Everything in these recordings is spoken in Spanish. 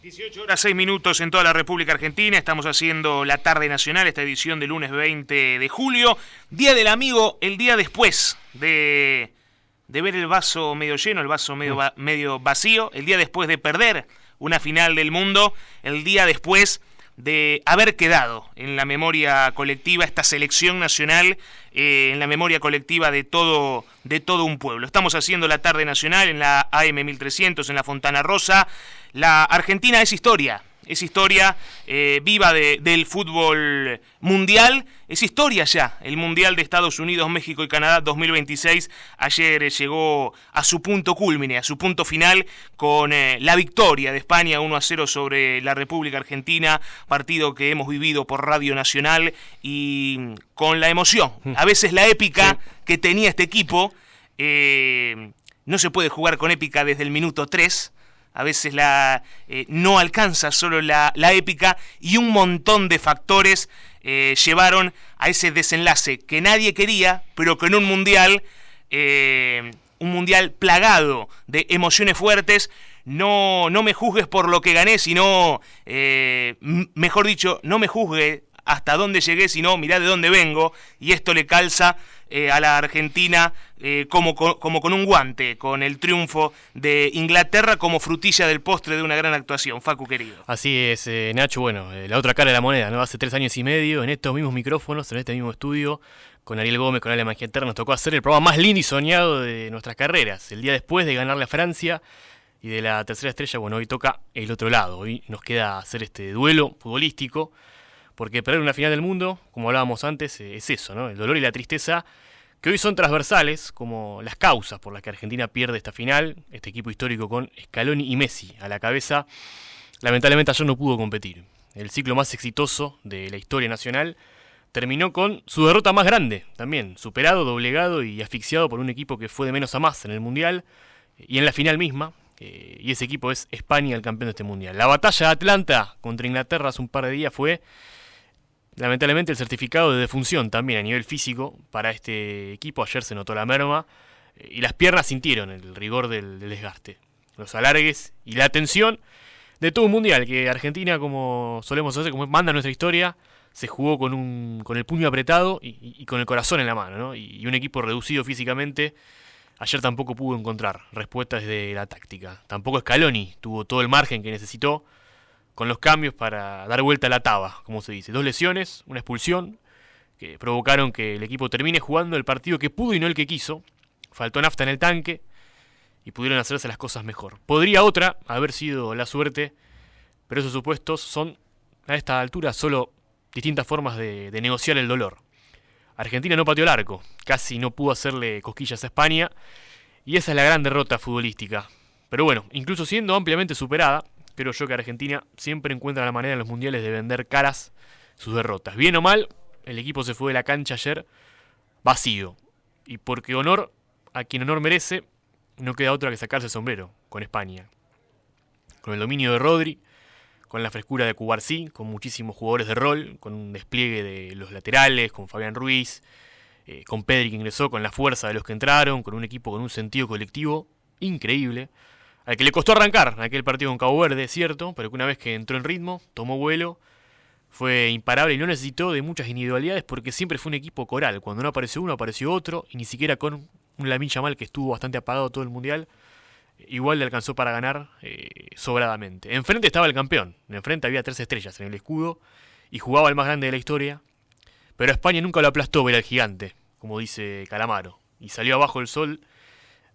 18 horas 6 minutos en toda la República Argentina. Estamos haciendo la tarde nacional, esta edición del lunes 20 de julio. Día del amigo, el día después de ver el vaso medio lleno, el vaso medio vacío, el día después de perder una final del mundo, el día después de haber quedado en la memoria colectiva esta selección nacional, en la memoria colectiva de todo un pueblo. Estamos haciendo la tarde nacional en la AM 1300, en la Fontana Rosa. La Argentina es historia viva del fútbol mundial, es historia ya. El Mundial de Estados Unidos, México y Canadá 2026 ayer llegó a su punto cúlmine, a su punto final con la victoria de España 1-0 sobre la República Argentina, partido que hemos vivido por Radio Nacional y con la emoción, a veces la épica que tenía este equipo. No se puede jugar con épica desde el minuto 3. A veces no alcanza solo la épica, y un montón de factores llevaron a ese desenlace que nadie quería, pero que en un mundial plagado de emociones fuertes. No me juzgues por lo que gané, sino, mejor dicho, no me juzgue hasta dónde llegué, sino mirá de dónde vengo, y esto le calza a la Argentina como con un guante, con el triunfo de Inglaterra como frutilla del postre de una gran actuación. Facu, querido. Así es, Nacho, bueno, la otra cara de la moneda, ¿no? Hace 3 años y medio, en estos mismos micrófonos, en este mismo estudio, con Ariel Gómez, con Ale Magiaterra, nos tocó hacer el programa más lindo y soñado de nuestras carreras, el día después de ganarle a Francia y de la tercera estrella. Bueno, hoy toca el otro lado, hoy nos queda hacer este duelo futbolístico, porque perder una final del mundo, como hablábamos antes, es eso, ¿no? El dolor y la tristeza, que hoy son transversales, como las causas por las que Argentina pierde esta final, este equipo histórico con Scaloni y Messi a la cabeza. Lamentablemente ayer no pudo competir. El ciclo más exitoso de la historia nacional terminó con su derrota más grande, también superado, doblegado y asfixiado por un equipo que fue de menos a más en el Mundial y en la final misma. Y ese equipo es España, el campeón de este Mundial. La batalla de Atlanta contra Inglaterra hace un par de días fue, lamentablemente, el certificado de defunción también a nivel físico para este equipo. Ayer se notó la merma y las piernas sintieron el rigor del desgaste, los alargues y la tensión de todo un mundial que Argentina, como solemos hacer, como manda nuestra historia, se jugó con el puño apretado y con el corazón en la mano, ¿no? Y un equipo reducido físicamente ayer tampoco pudo encontrar respuestas desde la táctica. Tampoco Scaloni tuvo todo el margen que necesitó con los cambios para dar vuelta a la taba, como se dice. 2 lesiones, una expulsión, que provocaron que el equipo termine jugando el partido que pudo y no el que quiso. Faltó nafta en el tanque y pudieron hacerse las cosas mejor. Podría otra haber sido la suerte, pero esos supuestos son, a esta altura, solo distintas formas de negociar el dolor. Argentina no pateó el arco, casi no pudo hacerle cosquillas a España, y esa es la gran derrota futbolística. Pero bueno, incluso siendo ampliamente superada, creo yo que Argentina siempre encuentra la manera en los mundiales de vender caras sus derrotas. Bien o mal, el equipo se fue de la cancha ayer vacío. Y porque honor a quien honor merece, no queda otra que sacarse el sombrero con España. Con el dominio de Rodri, con la frescura de Cubarsí, con muchísimos jugadores de rol, con un despliegue de los laterales, con Fabián Ruiz, con Pedri que ingresó, con la fuerza de los que entraron, con un equipo con un sentido colectivo increíble, al que le costó arrancar en aquel partido con Cabo Verde, es cierto, pero que una vez que entró en ritmo, tomó vuelo, fue imparable y no necesitó de muchas individualidades porque siempre fue un equipo coral. Cuando no apareció uno, apareció otro, y ni siquiera con un Lamine Yamal que estuvo bastante apagado todo el Mundial, igual le alcanzó para ganar sobradamente. Enfrente estaba el campeón, enfrente había 3 estrellas en el escudo y jugaba el más grande de la historia, pero a España nunca lo aplastó ver al gigante, como dice Calamaro, y salió abajo el sol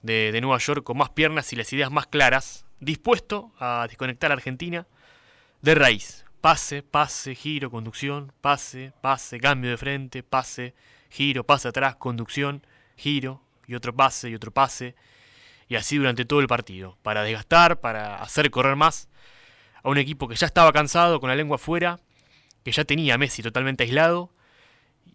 de Nueva York con más piernas y las ideas más claras, dispuesto a desconectar a Argentina de raíz. Pase, pase, giro, conducción, pase, pase, cambio de frente, pase, giro, pase atrás, conducción, giro, y otro pase, y otro pase, y así durante todo el partido, para desgastar, para hacer correr más a un equipo que ya estaba cansado, con la lengua afuera, que ya tenía a Messi totalmente aislado,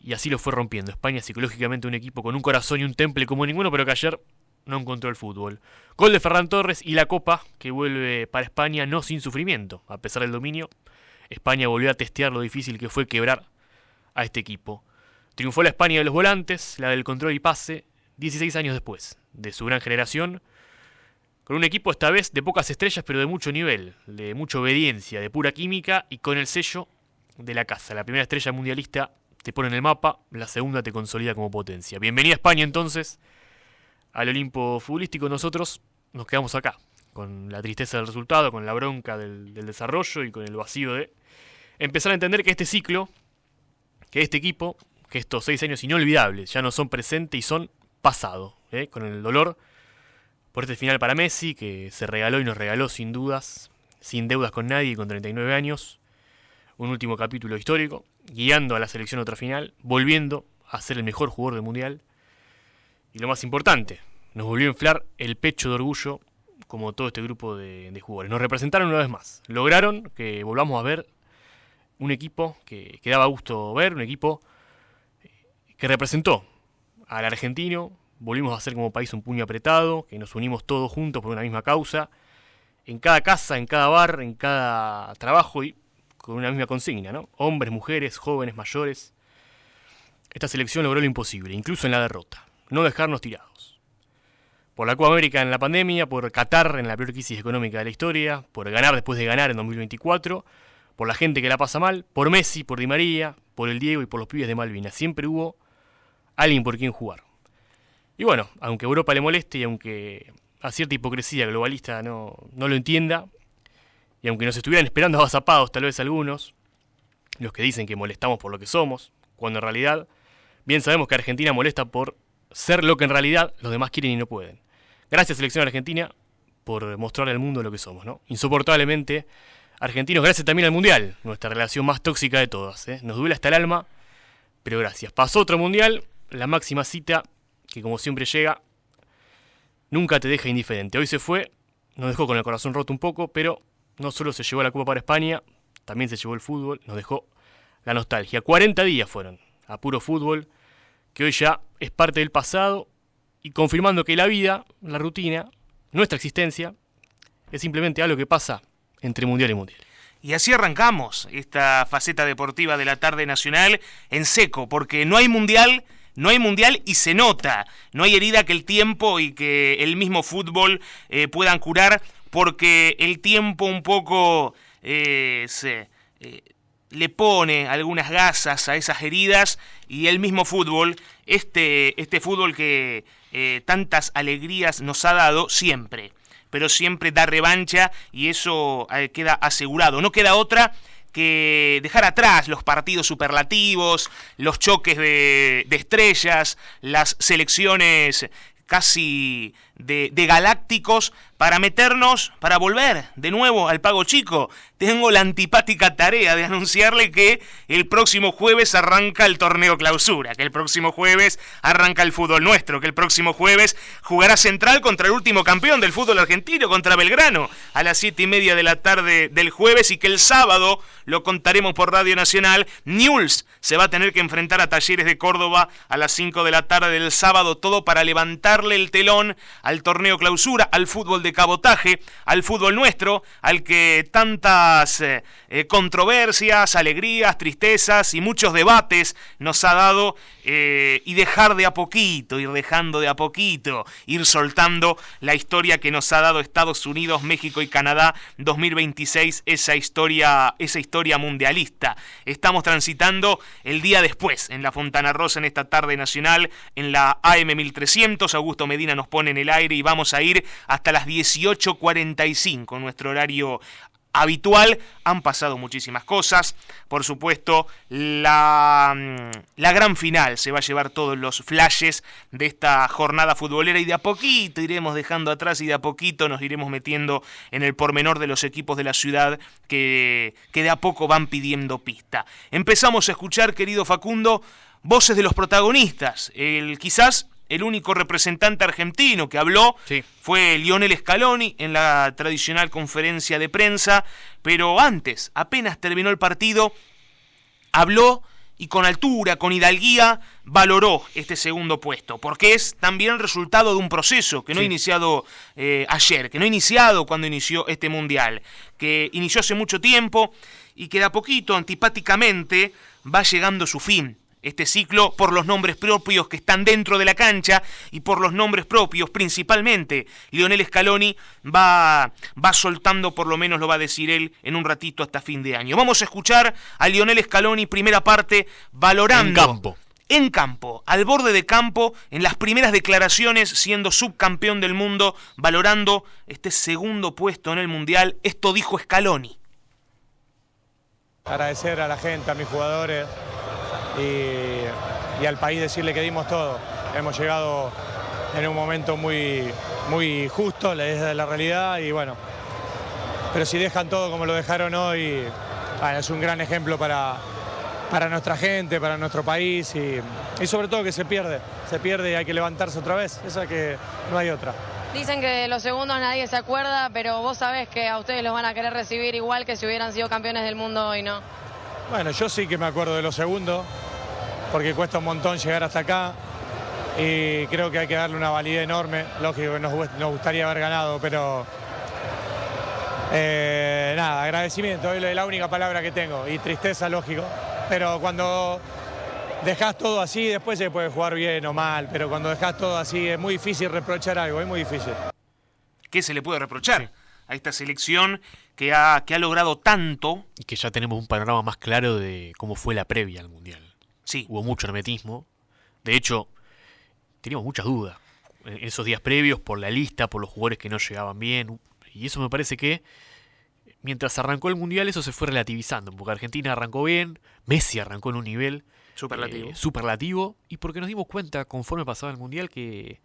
y así lo fue rompiendo. España psicológicamente un equipo con un corazón y un temple como ninguno, pero que ayer no encontró el fútbol. Gol de Ferran Torres y la Copa que vuelve para España, no sin sufrimiento. A pesar del dominio, España volvió a testear lo difícil que fue quebrar a este equipo. Triunfó la España de los volantes, la del control y pase, 16 años después de su gran generación, con un equipo esta vez de pocas estrellas, pero de mucho nivel, de mucha obediencia, de pura química y con el sello de la casa. La primera estrella mundialista te pone en el mapa, la segunda te consolida como potencia. Bienvenida a España entonces, al Olimpo futbolístico. Nosotros nos quedamos acá, con la tristeza del resultado, con la bronca del desarrollo y con el vacío de empezar a entender que este ciclo, que este equipo, que estos 6 años inolvidables ya no son presente y son pasado, con el dolor por este final para Messi, que se regaló y nos regaló sin dudas, sin deudas con nadie, con 39 años, un último capítulo histórico, guiando a la selección a otra final, volviendo a ser el mejor jugador del Mundial, y lo más importante, nos volvió a inflar el pecho de orgullo como todo este grupo de jugadores. Nos representaron una vez más, lograron que volvamos a ver un equipo que daba gusto ver, un equipo que representó al argentino. Volvimos a hacer como país un puño apretado, que nos unimos todos juntos por una misma causa, en cada casa, en cada bar, en cada trabajo y con una misma consigna, ¿no? Hombres, mujeres, jóvenes, mayores. Esta selección logró lo imposible, incluso en la derrota, no dejarnos tirados. Por la Copa América en la pandemia, por Qatar en la peor crisis económica de la historia, por ganar después de ganar en 2024, por la gente que la pasa mal, por Messi, por Di María, por el Diego y por los pibes de Malvinas. Siempre hubo alguien por quien jugar. Y bueno, aunque a Europa le moleste y aunque a cierta hipocresía globalista no lo entienda, y aunque nos estuvieran esperando agazapados tal vez algunos, los que dicen que molestamos por lo que somos, cuando en realidad bien sabemos que Argentina molesta por ser lo que en realidad los demás quieren y no pueden. Gracias, selección argentina, por mostrarle al mundo lo que somos, ¿no? Insoportablemente argentinos, gracias también al Mundial, nuestra relación más tóxica de todas, ¿eh? Nos duele hasta el alma, pero gracias. Pasó otro Mundial, la máxima cita, que como siempre llega, nunca te deja indiferente. Hoy se fue, nos dejó con el corazón roto un poco, pero no solo se llevó la Copa para España, también se llevó el fútbol, nos dejó la nostalgia. 40 días fueron a puro fútbol, que hoy ya es parte del pasado, y confirmando que la vida, la rutina, nuestra existencia, es simplemente algo que pasa entre mundial y mundial. Y así arrancamos esta faceta deportiva de la tarde nacional en seco, porque no hay mundial y se nota, no hay herida que el tiempo y que el mismo fútbol puedan curar, porque el tiempo un poco le pone algunas gasas a esas heridas, y el mismo fútbol, este fútbol que tantas alegrías nos ha dado siempre, pero siempre da revancha, y eso queda asegurado. No queda otra que dejar atrás los partidos superlativos, los choques de estrellas, las selecciones casi de galácticos, para volver de nuevo al pago chico. Tengo la antipática tarea de anunciarle que el próximo jueves arranca el torneo clausura, que el próximo jueves arranca el fútbol nuestro, que el próximo jueves jugará Central contra el último campeón del fútbol argentino, contra Belgrano, a las 7:30 de la tarde del jueves, y que el sábado, lo contaremos por Radio Nacional, Newell's se va a tener que enfrentar a Talleres de Córdoba a las 5 de la tarde del sábado, todo para levantarle el telón al torneo clausura, al fútbol de cabotaje, al fútbol nuestro, al que tantas controversias, alegrías, tristezas y muchos debates nos ha dado, y dejar de a poquito, ir dejando de a poquito, ir soltando la historia que nos ha dado Estados Unidos, México y Canadá 2026, esa historia mundialista. Estamos transitando el día después en la Fontana Rosa, en esta tarde nacional, en la AM 1300. Augusto Medina nos pone en el aire y vamos a ir hasta las 18:45, nuestro horario habitual. Han pasado muchísimas cosas, por supuesto. La gran final se va a llevar todos los flashes de esta jornada futbolera, y de a poquito iremos dejando atrás y de a poquito nos iremos metiendo en el pormenor de los equipos de la ciudad que de a poco van pidiendo pista. Empezamos a escuchar, querido Facundo, voces de los protagonistas. Quizás el único representante argentino que habló fue Lionel Scaloni en la tradicional conferencia de prensa, pero antes, apenas terminó el partido, habló y con altura, con hidalguía, valoró este segundo puesto, porque es también el resultado de un proceso que no ha iniciado ayer, que no ha iniciado cuando inició este mundial, que inició hace mucho tiempo y que de a poquito, antipáticamente, va llegando a su fin. este ciclo por los nombres propios que están dentro de la cancha y por los nombres propios, principalmente. Lionel Scaloni va soltando, por lo menos lo va a decir él, en un ratito hasta fin de año. Vamos a escuchar a Lionel Scaloni, primera parte, valorando... En campo, al borde de campo, en las primeras declaraciones, siendo subcampeón del mundo, valorando este segundo puesto en el Mundial. Esto dijo Scaloni. Agradecer a la gente, a mis jugadores y al país, decirle que dimos todo. Hemos llegado en un momento muy justo, es la realidad, y bueno, pero si dejan todo como lo dejaron hoy, bueno, es un gran ejemplo para nuestra gente, para nuestro país y sobre todo que se pierde y hay que levantarse otra vez, esa que no hay otra. Dicen que los segundos nadie se acuerda, pero vos sabés que a ustedes los van a querer recibir igual que si hubieran sido campeones del mundo hoy, ¿no? Bueno, yo sí que me acuerdo de los segundos, porque cuesta un montón llegar hasta acá y creo que hay que darle una validez enorme. Lógico que nos gustaría haber ganado, pero nada, agradecimiento, es la única palabra que tengo, y tristeza, lógico. Pero cuando dejás todo así, después se puede jugar bien o mal, pero cuando dejás todo así es muy difícil reprochar algo, es muy difícil. ¿Qué se le puede reprochar a esta selección que ha logrado tanto? Y que ya tenemos un panorama más claro de cómo fue la previa al Mundial. Sí. Hubo mucho hermetismo. De hecho, teníamos muchas dudas en esos días previos por la lista, por los jugadores que no llegaban bien. Y eso me parece que mientras arrancó el Mundial eso se fue relativizando, porque Argentina arrancó bien, Messi arrancó en un nivel superlativo, y porque nos dimos cuenta conforme pasaba el Mundial que,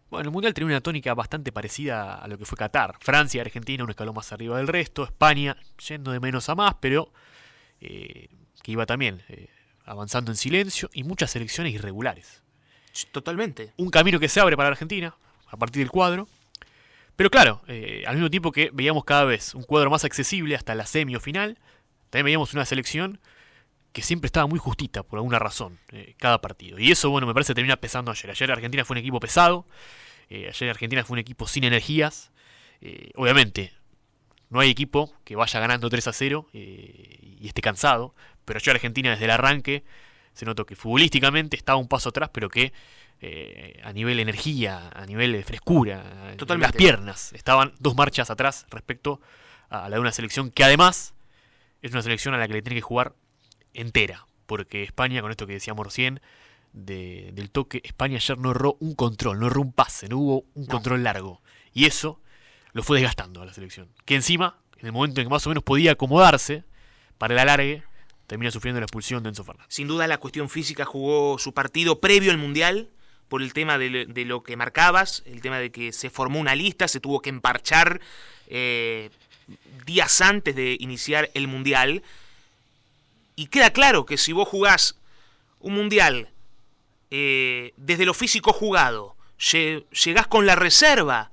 bueno, el Mundial tenía una tónica bastante parecida a lo que fue Qatar. Francia y Argentina un escalón más arriba del resto, España yendo de menos a más, pero que iba también avanzando en silencio, y muchas selecciones irregulares. Totalmente. Un camino que se abre para Argentina a partir del cuadro. Pero claro, al mismo tiempo que veíamos cada vez un cuadro más accesible hasta la semi o final, también veíamos una selección que siempre estaba muy justita por alguna razón, cada partido. Y eso, bueno, me parece que termina pesando ayer. Ayer Argentina fue un equipo pesado, ayer Argentina fue un equipo sin energías. Obviamente, no hay equipo que vaya ganando 3-0 y esté cansado, pero ayer Argentina desde el arranque se notó que futbolísticamente estaba un paso atrás, pero que a nivel energía, a nivel de frescura, las piernas estaban 2 marchas atrás respecto a la de una selección que además es una selección a la que le tiene que jugar entera, porque España, con esto que decíamos recién del toque, España ayer no erró un control, no erró un pase, no hubo un control largo, y eso lo fue desgastando a la selección, que encima, en el momento en que más o menos podía acomodarse para el alargue, termina sufriendo la expulsión de Enzo Fernández. Sin duda la cuestión física jugó su partido previo al Mundial, por el tema de lo que marcabas, el tema de que se formó una lista, se tuvo que emparchar días antes de iniciar el Mundial. Y queda claro que si vos jugás un Mundial desde lo físico jugado, llegás con la reserva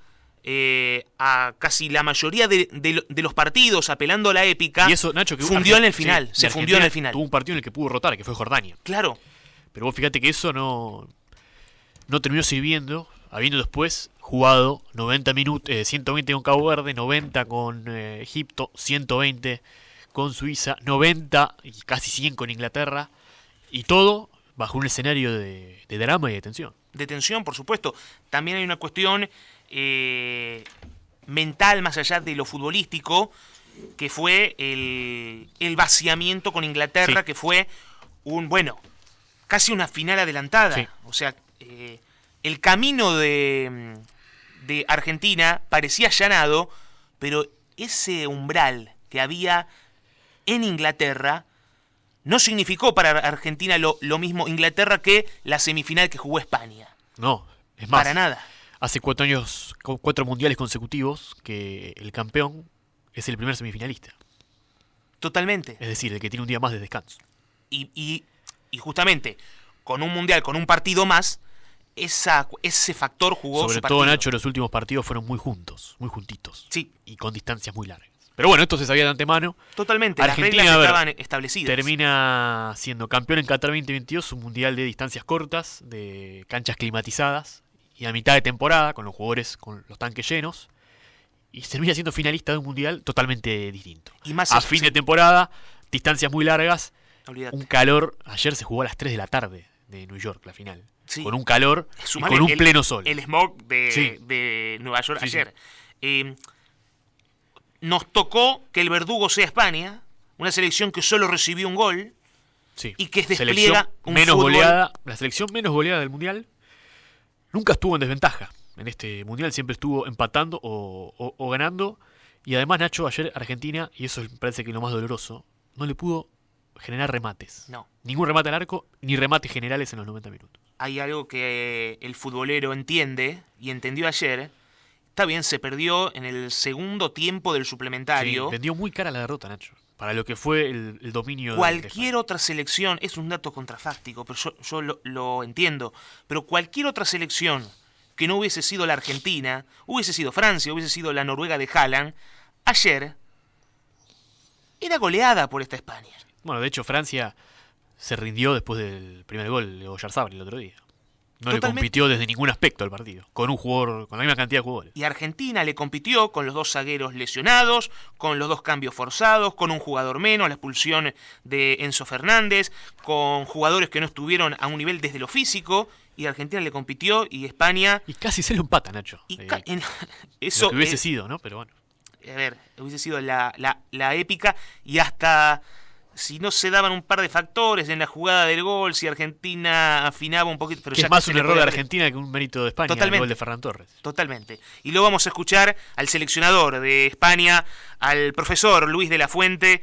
a casi la mayoría de los partidos, apelando a la épica, y eso, Nacho, que fundió en el final, sí, se fundió en el final. Tuvo un partido en el que pudo rotar, que fue Jordania. Claro. Pero vos fíjate que eso no terminó sirviendo, habiendo después jugado 90 minutos, 120 con Cabo Verde, 90 con Egipto, 120 con Suiza, 90 y casi 100 con Inglaterra, y todo bajo un escenario de drama y de tensión. De tensión, por supuesto. También hay una cuestión mental más allá de lo futbolístico, que fue el vaciamiento con Inglaterra, sí, que fue casi una final adelantada. Sí. O sea, el camino de Argentina parecía allanado, pero ese umbral que había en Inglaterra no significó para Argentina lo mismo Inglaterra que la semifinal que jugó España. No, es más, para nada. Hace 4 años, 4 mundiales consecutivos, que el campeón es el primer semifinalista. Totalmente. Es decir, el que tiene un día más de descanso. Y justamente, con un mundial, con un partido más, ese factor jugó sobre su partido. Todo, Nacho, los últimos partidos fueron muy juntos, muy juntitos. Sí. Y con distancias muy largas. Pero bueno, esto se sabía de antemano. Totalmente, Argentina, las reglas estaban establecidas. Termina siendo campeón en Qatar 2022, un mundial de distancias cortas, de canchas climatizadas, y a mitad de temporada, con los jugadores con los tanques llenos, y termina siendo finalista de un mundial totalmente distinto. Y más a fin de temporada, distancias muy largas, Olvídate. Un calor, ayer se jugó a las 3 de la tarde de New York, la final. Sí. Con un calor y Sumale con un pleno sol. El smog de, Sí. de Nueva York Sí, ayer. Nos tocó que el verdugo sea España, una selección que solo recibió un gol Sí. y que despliega Selección un menos fútbol. goleada, la selección menos goleada del Mundial nunca estuvo en desventaja. En este Mundial siempre estuvo empatando o ganando. Y además, Nacho, ayer Argentina, y eso me parece que es lo más doloroso, no le pudo generar remates. No. Ningún remate al arco, ni remates generales en los 90 minutos. Hay algo que el futbolero entiende y entendió ayer. Está bien, se perdió en el segundo tiempo del suplementario. Sí, vendió muy cara la derrota, Nacho, para lo que fue el dominio de Cualquier otra selección, es un dato contrafáctico, pero yo lo entiendo, pero cualquier otra selección que no hubiese sido la Argentina, hubiese sido Francia, hubiese sido la Noruega de Haaland, ayer era goleada por esta España. Bueno, de hecho, Francia se rindió después del primer gol de Oyarzabal el otro día. No Totalmente. le compitió desde ningún aspecto al partido, con un jugador, con la misma cantidad de jugadores. Y Argentina le compitió con los 2 zagueros lesionados, con los 2 cambios forzados, con un jugador menos, la expulsión de Enzo Fernández, con jugadores que no estuvieron a un nivel desde lo físico, y Argentina le compitió y España... Y casi se lo empata, Nacho. Y Eso lo que hubiese es- sido, ¿no? Pero bueno. A ver, hubiese sido la épica, y hasta si no se daban un par de factores en la jugada del gol, si Argentina afinaba un poquito... Pero Que ya es más se un le error de podía- Argentina que un mérito de España, Totalmente. el gol de Ferran Torres. Totalmente. Y luego vamos a escuchar al seleccionador de España, al profesor Luis de la Fuente,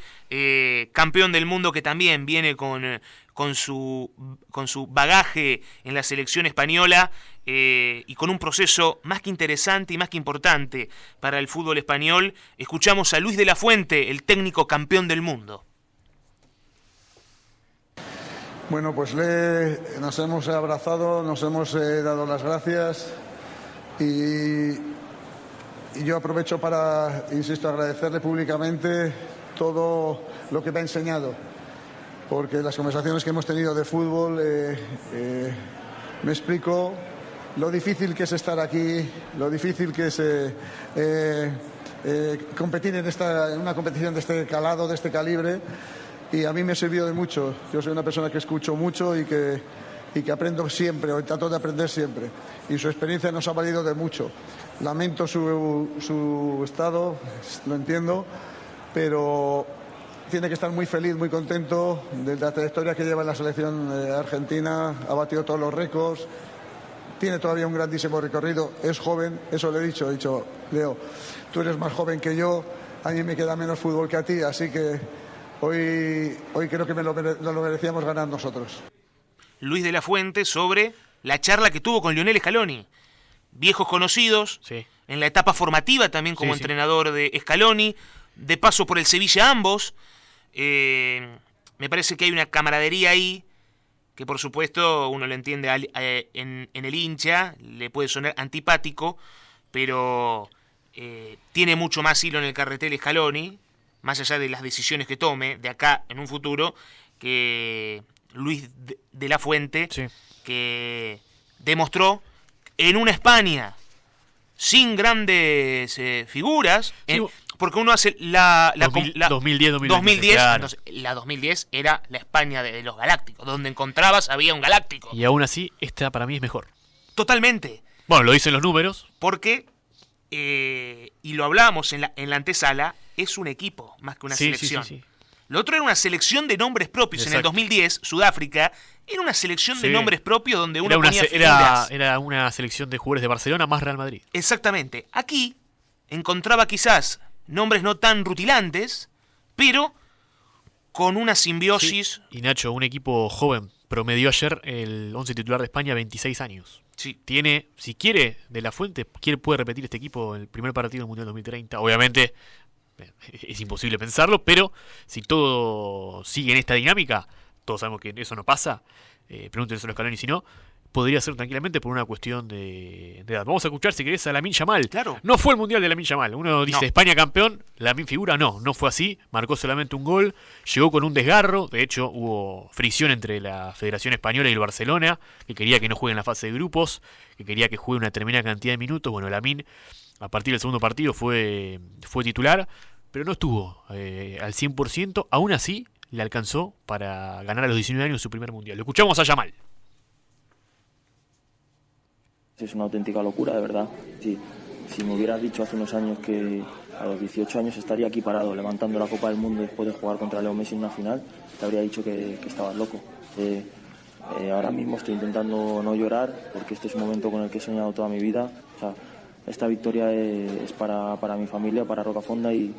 campeón del mundo, que también viene con su bagaje en la selección española y con un proceso más que interesante y más que importante para el fútbol español. Escuchamos a Luis de la Fuente, el técnico campeón del mundo. Bueno, pues nos hemos abrazado, nos hemos dado las gracias y yo aprovecho para, insisto, agradecerle públicamente todo lo que me ha enseñado, porque las conversaciones que hemos tenido de fútbol me explico lo difícil que es estar aquí, lo difícil que es competir en una competición de este calado, de este calibre. Y a mí me ha servido de mucho. Yo soy una persona que escucho mucho y que aprendo siempre, o trato de aprender siempre. Y su experiencia nos ha valido de mucho. Lamento su estado, lo entiendo, pero tiene que estar muy feliz, muy contento de la trayectoria que lleva en la selección argentina. Ha batido todos los récords, tiene todavía un grandísimo recorrido, es joven, eso le he dicho, Leo, tú eres más joven que yo, a mí me queda menos fútbol que a ti, así que Hoy creo que nos lo merecíamos ganar nosotros. Luis de la Fuente sobre la charla que tuvo con Lionel Scaloni. Viejos conocidos, Sí. en la etapa formativa también como Sí, sí. entrenador de Scaloni, de paso por el Sevilla ambos. Me parece que hay una camaradería ahí, que por supuesto uno lo entiende en el hincha, le puede sonar antipático, pero tiene mucho más hilo en el carretel Scaloni, más allá de las decisiones que tome de acá en un futuro, que Luis de la Fuente, Sí. que demostró en una España sin grandes figuras, Sí, porque uno hace la 2010, 2011, 2010, claro. entonces, la 2010 era la España de los galácticos, donde encontrabas había un galáctico. Y aún así, esta para mí es mejor. Totalmente, Bueno, lo dicen los números. porque, y lo hablábamos en la antesala, es un equipo más que una Sí, selección. sí. Lo otro era una selección de nombres propios. En el Exacto. 2010, Sudáfrica era una selección de Sí. nombres propios donde uno Era una, ponía se- figuras. era una selección de jugadores de Barcelona más Real Madrid. Exactamente. Aquí encontraba quizás nombres no tan rutilantes, pero con una simbiosis. Y Nacho, un equipo joven, promedió ayer el 11 titular de España 26 años. Sí. Tiene, si quiere, de la Fuente, puede repetir este equipo en el primer partido del Mundial 2030. Obviamente es imposible pensarlo, pero si todo sigue en esta dinámica, todos sabemos que eso no pasa, pregúntense a Scaloni si no, podría ser tranquilamente por una cuestión de edad. Vamos a escuchar, si querés, a Lamine Yamal. Claro. No fue el Mundial de Lamine Yamal. Uno dice No. España campeón, Lamine figura, no fue así. Marcó solamente un gol, llegó con un desgarro. De hecho, hubo fricción entre la Federación Española y el Barcelona, que quería que no juegue en la fase de grupos, que quería que juegue una determinada cantidad de minutos. Bueno, Lamine, a partir del segundo partido, fue titular, pero no estuvo al 100%. Aún así, le alcanzó para ganar a los 19 años su primer mundial. Lo escuchamos a Yamal. Es una auténtica locura, de verdad. Sí. Si me hubieras dicho hace unos años que a los 18 años estaría aquí parado levantando la Copa del Mundo después de jugar contra Leo Messi en una final, te habría dicho que estabas loco. Ahora mismo estoy intentando no llorar porque este es un momento con el que he soñado toda mi vida. O sea, esta victoria es para mi familia, para Rocafonda y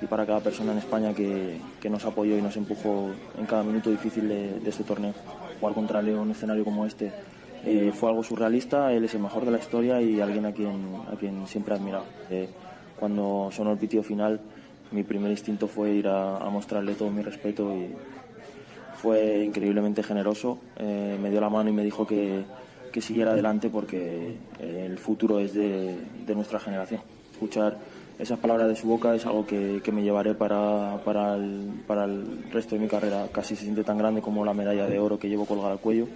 para cada persona en España que nos apoyó y nos empujó en cada minuto difícil de este torneo. Jugar contra Leo en un escenario como este fue algo surrealista. Él es el mejor de la historia y alguien a quien siempre he admirado. Cuando sonó el pitido final, mi primer instinto fue ir a mostrarle todo mi respeto y fue increíblemente generoso. Me dio la mano y me dijo que siguiera adelante porque el futuro es de nuestra generación. Escuchar esas palabras de su boca es algo que me llevaré para el resto de mi carrera. Casi se siente tan grande como la medalla de oro que llevo colgada al cuello.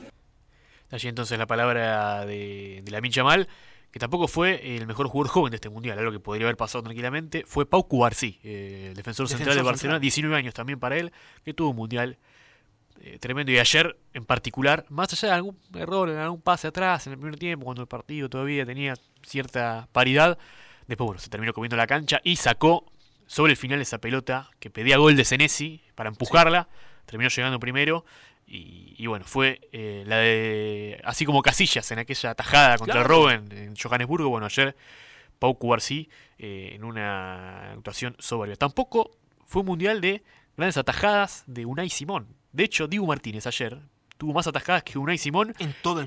Allí entonces la palabra de Lamine Yamal, que tampoco fue el mejor jugador joven de este mundial, algo que podría haber pasado tranquilamente, fue Pau Cubarsí, el defensor central de Barcelona, 19 años también para él, que tuvo un mundial tremendo. Y ayer en particular, más allá de algún error, en algún pase atrás en el primer tiempo, cuando el partido todavía tenía cierta paridad, después bueno, se terminó comiendo la cancha y sacó sobre el final esa pelota que pedía gol de Senesi para empujarla, terminó llegando primero. Y bueno, fue la de, así como Casillas en aquella tajada contra el Robben en Johannesburgo, bueno, ayer Pau Cubarsí en una actuación soberbia. Tampoco fue un mundial de grandes atajadas de Unai Simón. De hecho, Dibu Martínez ayer tuvo más atajadas que Unai Simón en todo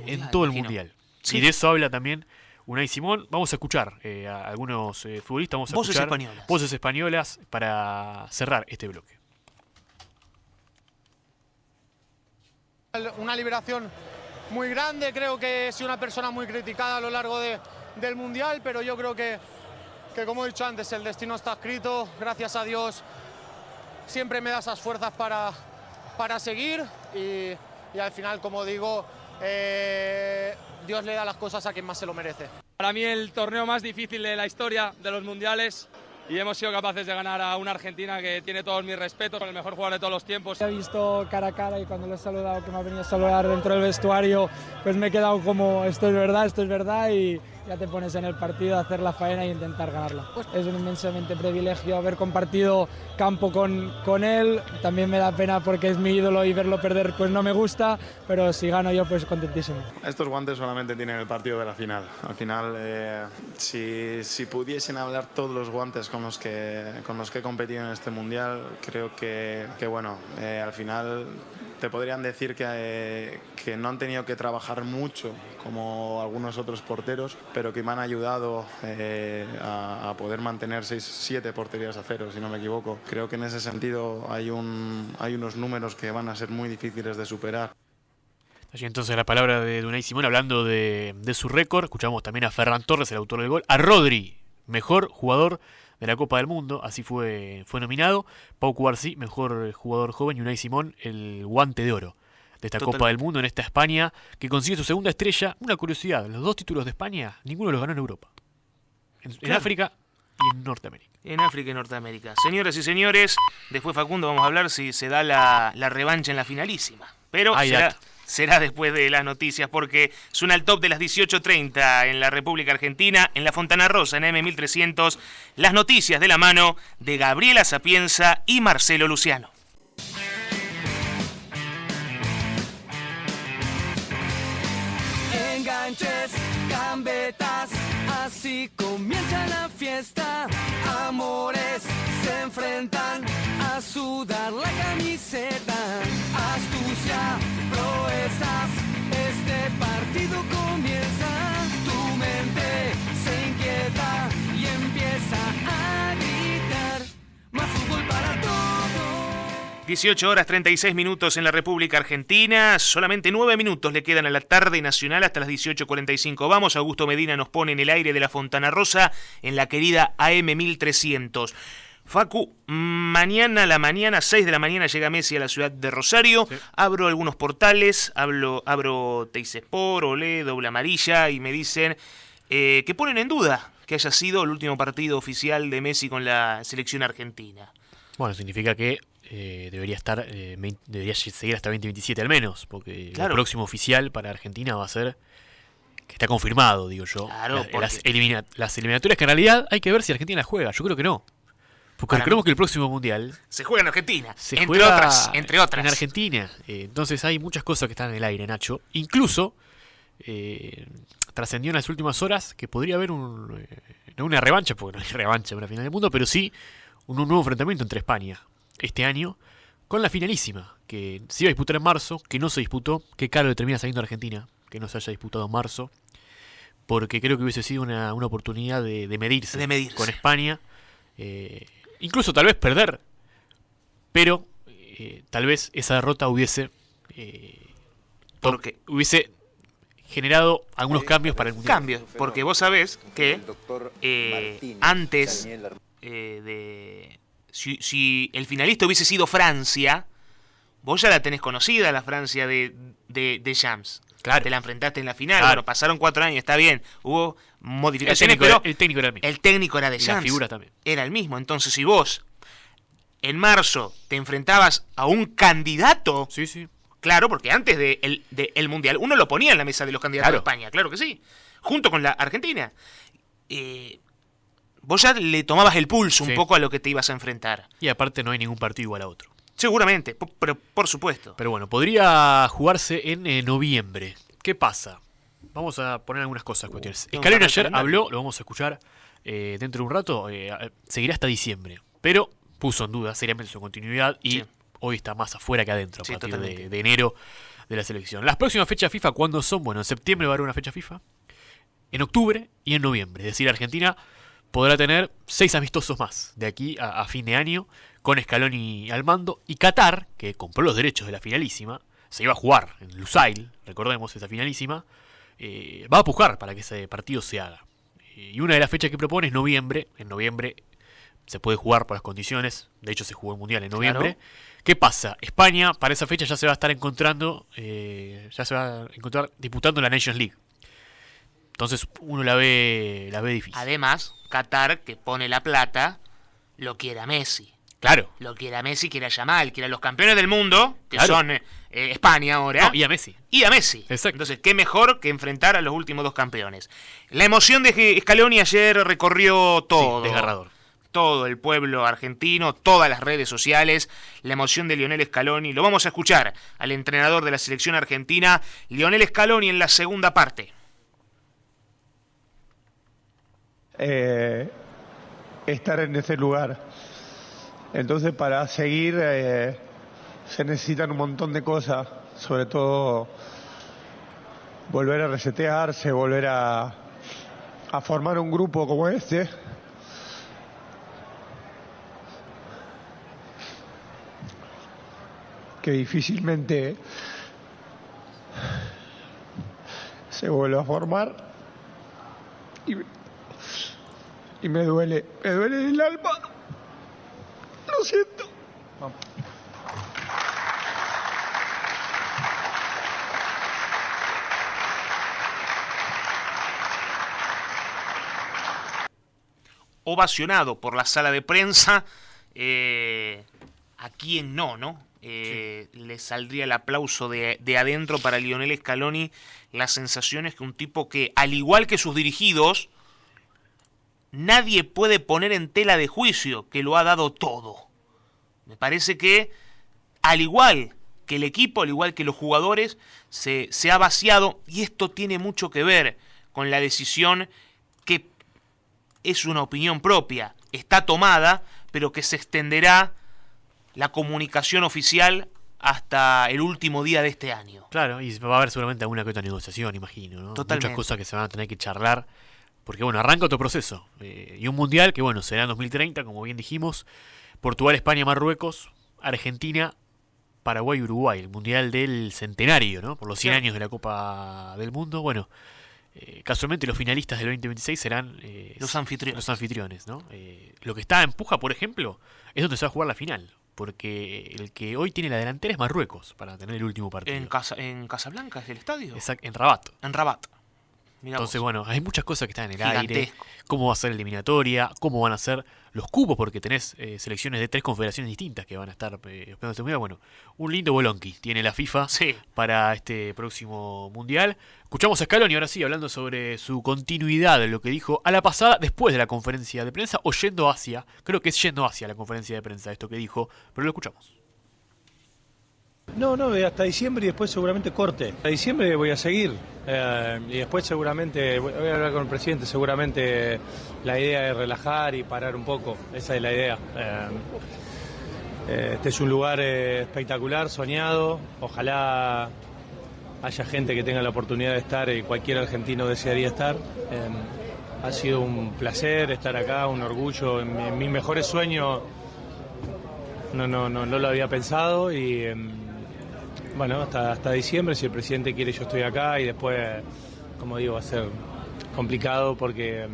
el mundial. Sí. Y de eso habla también Unai Simón. Vamos a escuchar a algunos futbolistas, vamos a escuchar voces españolas para cerrar este bloque. Una liberación muy grande, creo que he sido una persona muy criticada a lo largo del Mundial, pero yo creo que como he dicho antes, el destino está escrito, gracias a Dios siempre me da esas fuerzas para seguir y al final, como digo, Dios le da las cosas a quien más se lo merece. Para mí el torneo más difícil de la historia de los mundiales y hemos sido capaces de ganar a una Argentina que tiene todos mis respetos, el mejor jugador de todos los tiempos. He visto cara a cara y cuando lo he saludado, que me ha venido a saludar dentro del vestuario, pues me he quedado como esto es verdad y ya te pones en el partido a hacer la faena e intentar ganarla. Es un inmensamente privilegio haber compartido campo con él, también me da pena porque es mi ídolo y verlo perder pues no me gusta, pero si gano yo pues contentísimo. Estos guantes solamente tienen el partido de la final. Al final, si pudiesen hablar todos los guantes con los que he competido en este mundial, creo que bueno, al final te podrían decir que no han tenido que trabajar mucho como algunos otros porteros, pero que me han ayudado a poder mantener 6-7 porterías a cero, si no me equivoco. Creo que en ese sentido hay unos números que van a ser muy difíciles de superar. Allí entonces la palabra de Unai Simón hablando de su récord. Escuchamos también a Ferran Torres, el autor del gol, a Rodri, mejor jugador de la Copa del Mundo, así fue nominado. Pau Cubarsí, mejor jugador joven, y Unai Simón, el guante de oro de esta Copa del Mundo en esta España, que consigue su segunda estrella. Una curiosidad, los dos títulos de España, ninguno los ganó en Europa. En África y en Norteamérica. En África y Norteamérica. Señoras y señores, después Facundo vamos a hablar si se da la revancha en la finalísima. Pero será después de las noticias, porque suena el top de las 18:30 en la República Argentina, en la Fontana Rosa, en AM1300, las noticias de la mano de Gabriela Sapienza y Marcelo Luciano. Enganches, gambetas, así comienza la fiesta. Amores se enfrentan a sudar la camiseta. Astucia, proezas, este partido comienza. Tu mente se inquieta y empieza a gritar. Más fútbol para todos. 18:36 en la República Argentina, solamente 9 minutos le quedan a la tarde nacional hasta las 18:45. Vamos, Augusto Medina nos pone en el aire de la Fontana Rosa en la querida AM1300. Facu, mañana a la mañana, 6 de la mañana, llega Messi a la ciudad de Rosario. Sí. Abro algunos portales, abro Teis Sport, Olé, Doble Amarilla, y me dicen que ponen en duda que haya sido el último partido oficial de Messi con la selección argentina. Bueno, significa que debería seguir hasta 2027 al menos, porque Claro. el próximo oficial para Argentina va a ser, que está confirmado, digo yo, Claro, las eliminatorias, que en realidad hay que ver si Argentina las juega. Yo creo que no. Porque Para recordemos mí- que el próximo mundial Se juega en Argentina, se entre juega otras. en Argentina. Entonces hay muchas cosas que están en el aire, Nacho. Incluso trascendió en las últimas horas que podría haber no una revancha, porque no hay revancha en una final del mundo, pero sí un nuevo enfrentamiento entre España este año con la finalísima, que se iba a disputar en marzo, que no se disputó, que caro le termina saliendo a Argentina, que no se haya disputado en marzo, porque creo que hubiese sido una oportunidad de medirse, con España, incluso tal vez perder, pero tal vez esa derrota hubiese generado algunos cambios para el mundial. Cambios, porque vos sabés que antes si el finalista hubiese sido Francia, vos ya la tenés conocida, la Francia de Shams. Claro. Te la enfrentaste en la final. Claro. Bueno, pasaron 4 años, está bien. Hubo modificaciones, El técnico era el mismo. el técnico era de Y Shams. la figura también. Era el mismo. Entonces, si vos en marzo te enfrentabas a un candidato, sí. Claro, porque antes del Mundial uno lo ponía en la mesa de los candidatos de España, claro que sí, junto con la Argentina. Vos ya le tomabas el pulso un poco a lo que te ibas a enfrentar. Y aparte no hay ningún partido igual a otro. Seguramente, pero por supuesto. Pero bueno, podría jugarse en noviembre. ¿Qué pasa? Vamos a poner algunas cosas, cuestiones. Scaloni ayer habló, lo vamos a escuchar dentro de un rato, seguirá hasta diciembre. Pero puso en duda seriamente su continuidad y hoy está más afuera que adentro a partir de enero de la selección. Las próximas fechas FIFA, ¿cuándo son? Bueno, en septiembre va a haber una fecha FIFA, en octubre y en noviembre. Es decir, Argentina podrá tener 6 amistosos más de aquí a fin de año, con Scaloni al mando. Y Qatar, que compró los derechos de la finalísima, se iba a jugar en Lusail, recordemos esa finalísima, va a pujar para que ese partido se haga. Y una de las fechas que propone es noviembre. En noviembre se puede jugar por las condiciones, de hecho se jugó el Mundial en noviembre. Claro. ¿Qué pasa? España para esa fecha ya se va a estar encontrando, ya se va a encontrar disputando la Nations League. Entonces uno la ve difícil. Además, Qatar, que pone la plata, lo quiere a Messi. Claro. Lo quiere a Messi, quiere a Yamal, quiere a los campeones del mundo, que claro. son España ahora. No, y a Messi. Y a Messi. Exacto. Entonces, qué mejor que enfrentar a los últimos 2 campeones. La emoción de Scaloni ayer recorrió todo. Sí, desgarrador. Todo el pueblo argentino, todas las redes sociales, la emoción de Lionel Scaloni. Lo vamos a escuchar al entrenador de la selección argentina, Lionel Scaloni, en la segunda parte. Estar en ese lugar. Entonces, para seguir se necesitan un montón de cosas, sobre todo volver a resetearse, volver a formar un grupo como este. Que difícilmente se vuelve a formar. Y me duele en el alma. Lo siento. Vamos. Ovacionado por la sala de prensa, a quien no, le saldría el aplauso de adentro para Lionel Scaloni. La sensación es que un tipo que, al igual que sus dirigidos, nadie puede poner en tela de juicio que lo ha dado todo. Me parece que, al igual que el equipo, al igual que los jugadores, se ha vaciado, y esto tiene mucho que ver con la decisión que es una opinión propia, está tomada, pero que se extenderá la comunicación oficial hasta el último día de este año. Claro, y va a haber seguramente alguna que otra negociación, imagino, ¿no? Totalmente. Muchas cosas que se van a tener que charlar, porque bueno, arranca otro proceso. Y un mundial que bueno, será en 2030, como bien dijimos, Portugal, España, Marruecos, Argentina, Paraguay, Uruguay, el mundial del centenario, ¿no? Por los 100 años de la Copa del Mundo. Bueno, casualmente los finalistas del 2026 serán los anfitriones, ¿no? Lo que está en puja, por ejemplo, es donde se va a jugar la final, porque el que hoy tiene la delantera es Marruecos para tener el último partido. ¿En Casablanca es el estadio? Exacto, en Rabat. En Rabat. Entonces, bueno, hay muchas cosas que están en el aire. Gigantesco. Cómo va a ser la eliminatoria, cómo van a ser los cupos, porque tenés selecciones de 3 confederaciones distintas que van a estar hospedando este mundial. Bueno, un lindo bolonqui tiene la FIFA para este próximo mundial. Escuchamos a Scaloni ahora sí, hablando sobre su continuidad, lo que dijo a la pasada, después de la conferencia de prensa, o yendo hacia, creo que es yendo hacia la conferencia de prensa esto que dijo, pero lo escuchamos. No, hasta diciembre y después seguramente corte. Hasta diciembre voy a seguir y después seguramente voy a hablar con el presidente. Seguramente la idea es relajar y parar un poco. Esa es la idea. Este es un lugar espectacular, soñado. Ojalá haya gente que tenga la oportunidad de estar y cualquier argentino desearía estar. Ha sido un placer estar acá, un orgullo. En mis mejores sueños no lo había pensado y bueno, hasta diciembre, si el presidente quiere, yo estoy acá y después, como digo, va a ser complicado porque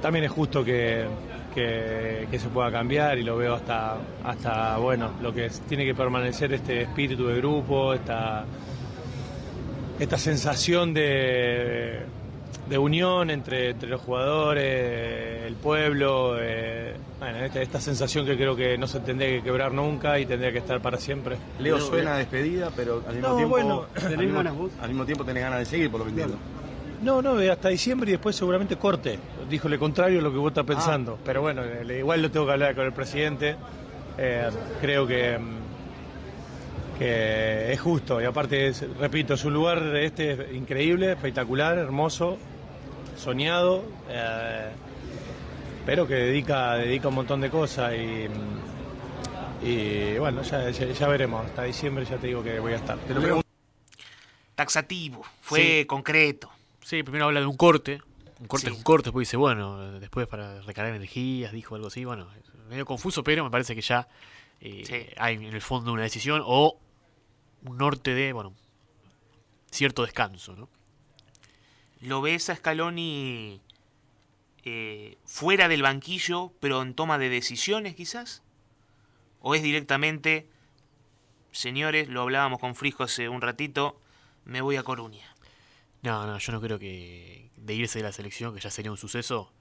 también es justo que se pueda cambiar y lo veo hasta bueno, lo que tiene que permanecer este espíritu de grupo, esta sensación de unión entre los jugadores, el pueblo, esta sensación que creo que no se tendría que quebrar nunca y tendría que estar para siempre. Leo, suena a despedida, pero al mismo tiempo tenés ganas de seguir, por lo que entiendo. No, hasta diciembre y después seguramente corte. Dijo lo contrario a lo que vos estás pensando. Pero bueno, igual lo tengo que hablar con el presidente. Creo que es justo. Y aparte, repito, es un lugar increíble, espectacular, hermoso, soñado, pero que dedica un montón de cosas y bueno, ya veremos. Hasta diciembre ya te digo que voy a estar. Taxativo, fue concreto. Sí, primero habla de un corte. Un corte es un corte, después dice, bueno, después para recargar energías, dijo algo así. Bueno, medio confuso, pero me parece que ya hay en el fondo una decisión o un norte de, bueno, cierto descanso, ¿no? ¿Lo ves a Scaloni fuera del banquillo, pero en toma de decisiones quizás? ¿O es directamente, señores, lo hablábamos con Frisco hace un ratito, me voy a Coruña? No, yo no creo que de irse de la selección, que ya sería un suceso,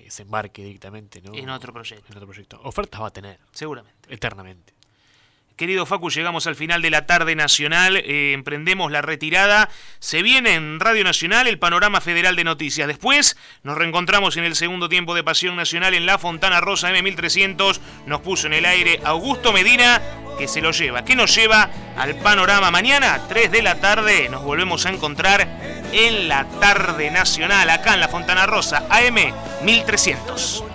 se embarque directamente, ¿no? En otro proyecto. Ofertas va a tener. Seguramente. Eternamente. Querido Facu, llegamos al final de la tarde nacional, emprendemos la retirada, se viene en Radio Nacional el panorama federal de noticias. Después nos reencontramos en el segundo tiempo de Pasión Nacional en La Fontana Rosa M1300, nos puso en el aire Augusto Medina, que se lo lleva, que nos lleva al panorama. Mañana, 3 de la tarde, nos volvemos a encontrar en la tarde nacional, acá en La Fontana Rosa, AM 1300.